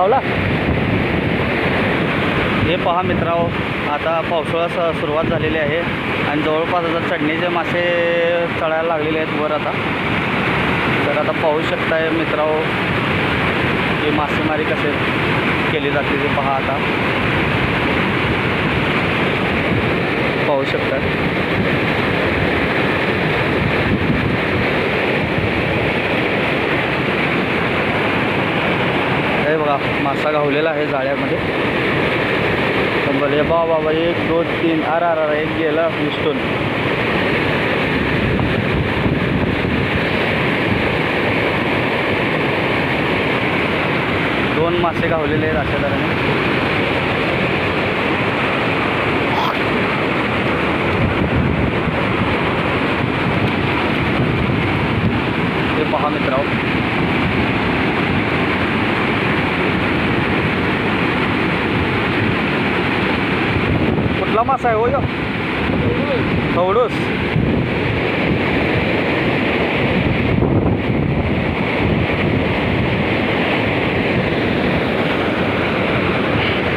गावला. हे पहा मित्रांनो, आता पावसाळा सुरुवात झालेली आहे आणि जवळपास आता चढणीचे मासे चढायला लागलेले आहेत वर आता. तर आता पाहू शकताय मित्रांनो ही मासेमारी कसे केली जाते ते पहा. आता पाहू शकताय हे बघा मासा गावलेला आहे जाळ्यामध्ये. बाबा 1 2 3 अर एक गेला विस्टून. दोन मासे गावलेले आहेत अशा तऱ्हेने. हे पहा मित्रांनो, कुठला मासा आहे हो यो? खवडूस.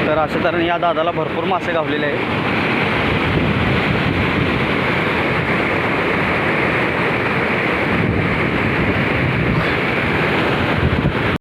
तर अशा तऱ्हेने या दादाला भरपूर मासे गावलेले आहेत.